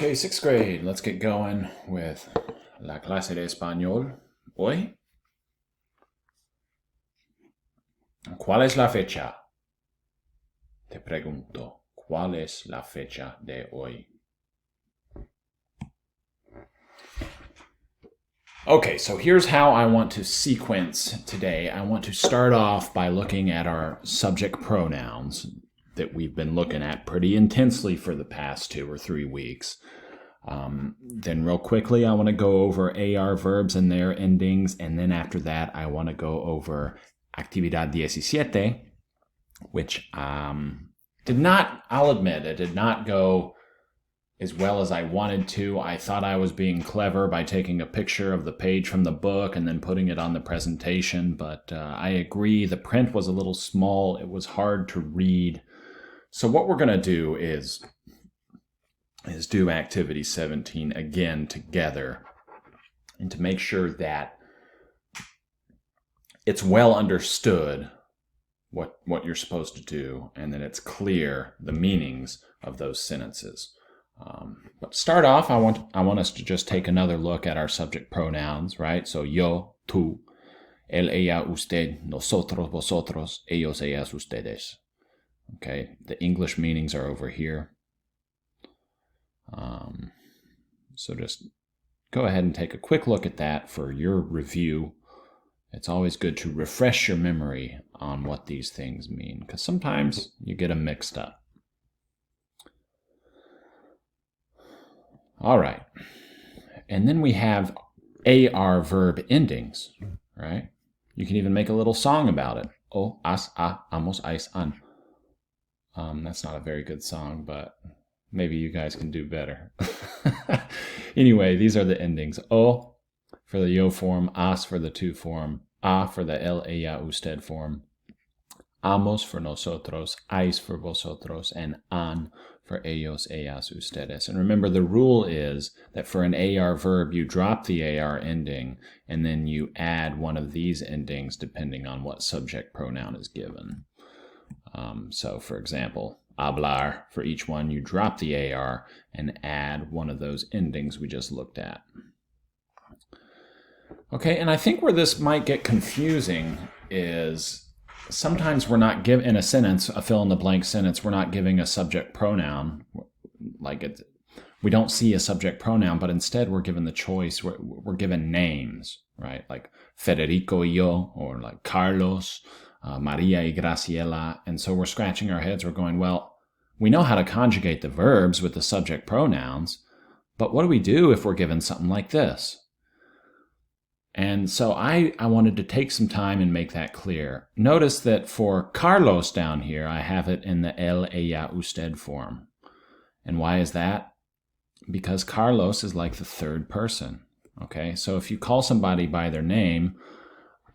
Okay, sixth grade. Let's get going with la clase de español. Hoy, ¿cuál es la fecha? Te pregunto, ¿cuál es la fecha de hoy? Okay, so here's how I want to sequence today. I want to start off by looking at our subject pronouns that we've been looking at pretty intensely for the past 2 or 3 weeks. Then real quickly, I want to go over AR verbs and their endings, and then after that, I want to go over Actividad 17, which did not, I'll admit, it did not go as well as I wanted to. I thought I was being clever by taking a picture of the page from the book and then putting it on the presentation, but I agree, the print was a little small. It was hard to read. So what we're going to do is do Activity 17 again together, and to make sure that it's well understood what you're supposed to do, and that it's clear the meanings of those sentences. But to start off, I want us to just take another look at our subject pronouns, right? So yo, tú, él, ella, usted, nosotros, vosotros, ellos, ellas, ustedes. Okay, the English meanings are over here. So just go ahead and take a quick look at that for your review. It's always good to refresh your memory on what these things mean, because sometimes you get them mixed up. All right. And then we have AR verb endings, right? You can even make a little song about it. O, as, a, amos, ais, an. That's not a very good song, but maybe you guys can do better. Anyway, these are the endings. O for the yo form, as for the tú form, a for the él, ella, usted form, amos for nosotros, ais for vosotros, and an for ellos, ellas, ustedes. And remember, the rule is that for an AR verb, you drop the AR ending, and then you add one of these endings depending on what subject pronoun is given. So, for example, hablar, for each one, you drop the AR and add one of those endings we just looked at. Okay, and I think where this might get confusing is sometimes we're not given, in a sentence, a fill-in-the-blank sentence, we're not giving a subject pronoun. We don't see a subject pronoun, but instead we're given the choice. We're given names, right? Like Federico y yo, or like Carlos, Maria y Graciela. And so we're scratching our heads. We're going, well, we know how to conjugate the verbs with the subject pronouns, but what do we do if we're given something like this? And so I wanted to take some time and make that clear. Notice that for Carlos down here, I have it in the él, ella, usted form. And why is that? Because Carlos is like the third person. Okay, so if you call somebody by their name,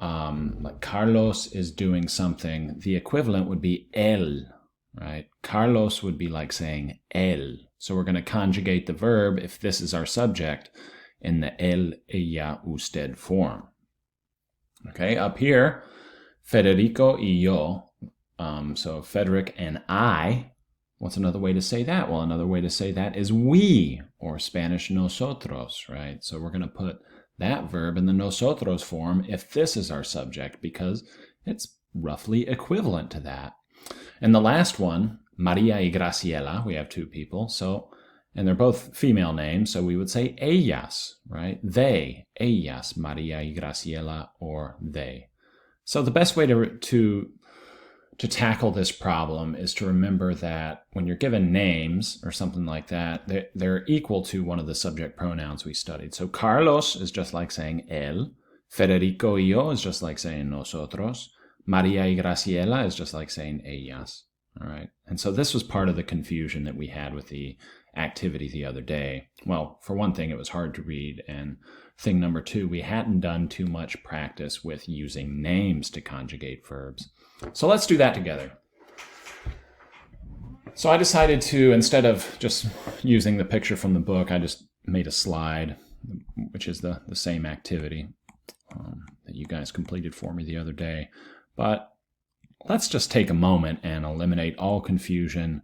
like Carlos is doing something, the equivalent would be él, right? Carlos would be like saying él. So we're going to conjugate the verb, if this is our subject, in the él, ella, usted form. Okay, up here, Federico y yo, so Frederick and I. What's another way to say that? Well, another way to say that is we, or Spanish nosotros, right? So we're going to put that verb in the nosotros form if this is our subject, because it's roughly equivalent to that. And the last one, Maria y Graciela, we have two people, so, and they're both female names, so we would say ellas, right? They, ellas, Maria y Graciela, or they. So the best way to tackle this problem is to remember that when you're given names or something like that, they're equal to one of the subject pronouns we studied. So Carlos is just like saying él. Federico y yo is just like saying nosotros. Maria y Graciela is just like saying ellas. All right. And so this was part of the confusion that we had with the activity the other day. Well, for one thing, it was hard to read. And thing number two, we hadn't done too much practice with using names to conjugate verbs. So let's do that together. So I decided to, instead of just using the picture from the book, I just made a slide, which is the same activity that you guys completed for me the other day. But let's just take a moment and eliminate all confusion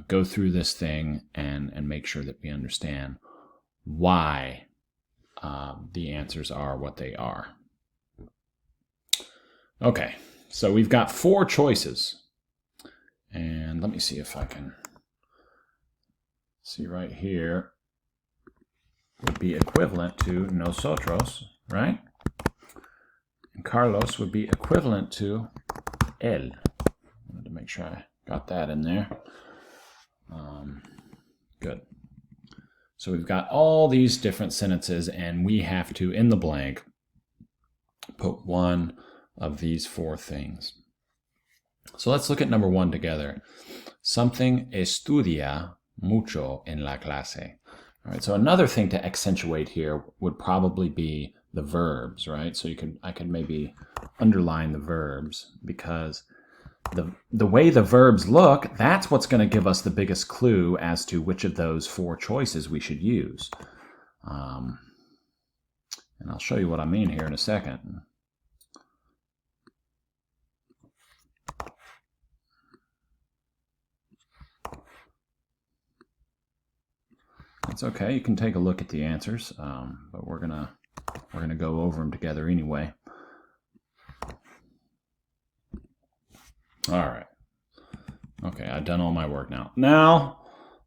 go through this thing and make sure that we understand why the answers are what they are. Okay, so we've got 4 choices. And let me see if I can see right here. Would be equivalent to nosotros, right? And Carlos would be equivalent to él. I wanted to make sure I got that in there. Good. So we've got all these different sentences, and we have to, in the blank, put one of these 4 things. So let's look at number 1 together. Something estudia mucho en la clase. All right, so another thing to accentuate here would probably be the verbs, right? So I could maybe underline the verbs, because the way the verbs look, that's what's going to give us the biggest clue as to which of those 4 choices we should use. And I'll show you what I mean here in a second. It's okay. You can take a look at the answers, but we're gonna go over them together anyway. All right. Okay, I've done all my work now. Now,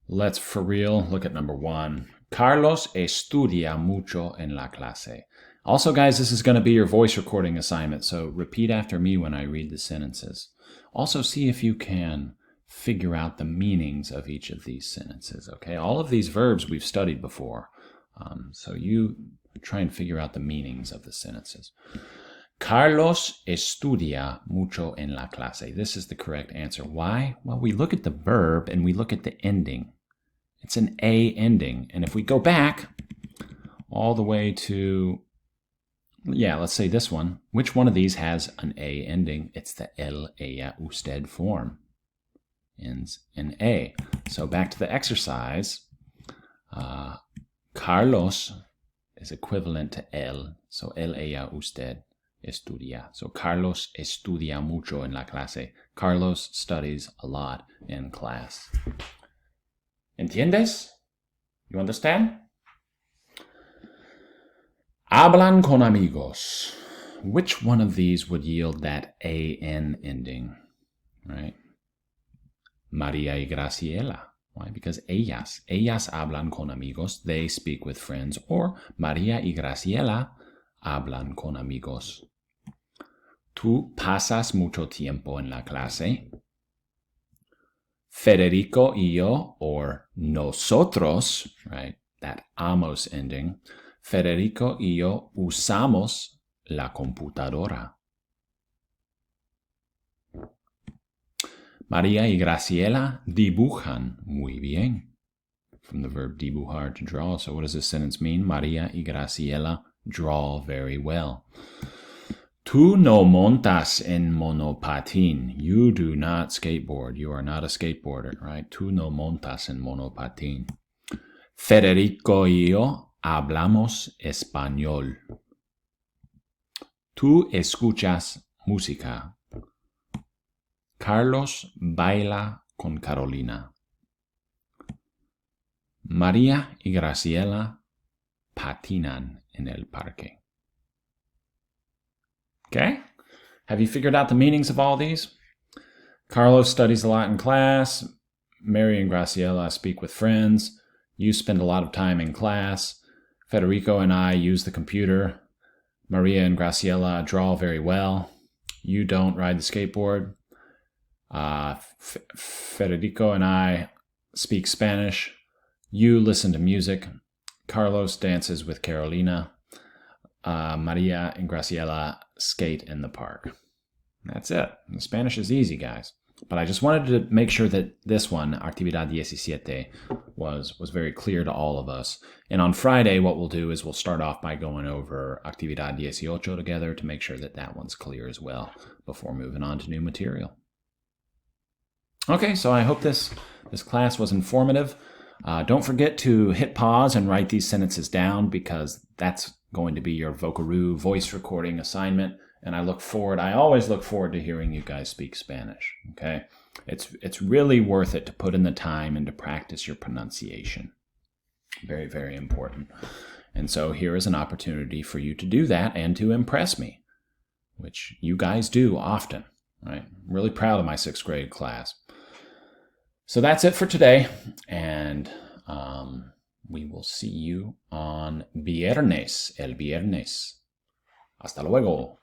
let's for real look at number 1. Carlos estudia mucho en la clase. Also, guys, this is going to be your voice recording assignment, so repeat after me when I read the sentences. Also, see if you can figure out the meanings of each of these sentences, okay? All of these verbs we've studied before, so you try and figure out the meanings of the sentences. Carlos estudia mucho en la clase. This is the correct answer. Why? Well, we look at the verb and we look at the ending. It's an A ending, and if we go back all the way to, let's say this one, which one of these has an A ending? It's the él, ella, usted form. Ends in A. So back to the exercise. Carlos is equivalent to él. So él, ella, usted estudia. So Carlos estudia mucho en la clase. Carlos studies a lot in class. ¿Entiendes? You understand? Hablan con amigos. Which one of these would yield that AN ending? Right? Maria y Graciela. Why? Because ellas hablan con amigos. They speak with friends. Or Maria y Graciela hablan con amigos. Tú pasas mucho tiempo en la clase. Federico y yo, or nosotros, right? That amos ending. Federico y yo usamos la computadora. María y Graciela dibujan muy bien. From the verb dibujar, to draw. So what does this sentence mean? María y Graciela draw very well. Tú no montas en monopatín. You do not skateboard. You are not a skateboarder, right? Tú no montas en monopatín. Federico y yo hablamos español. Tú escuchas música. Carlos baila con Carolina. María y Graciela patinan en el parque. Okay? Have you figured out the meanings of all these? Carlos studies a lot in class. Mary and Graciela speak with friends. You spend a lot of time in class. Federico and I use the computer. Maria and Graciela draw very well. You don't ride the skateboard. Federico and I speak Spanish. You listen to music. Carlos dances with Carolina. Maria and Graciela skate in the park. That's it. The Spanish is easy, guys. But I just wanted to make sure that this one, Actividad 17, was very clear to all of us. And on Friday, what we'll do is we'll start off by going over Actividad 18 together to make sure that that one's clear as well before moving on to new material. Okay, so I hope this class was informative. Don't forget to hit pause and write these sentences down, because that's going to be your Vocaroo voice recording assignment. And I always look forward to hearing you guys speak Spanish. Okay. It's really worth it to put in the time and to practice your pronunciation. Very, very important. And so here is an opportunity for you to do that and to impress me, which you guys do often. Right? I'm really proud of my 6th grade class. So that's it for today, and we will see you on el viernes. Hasta luego.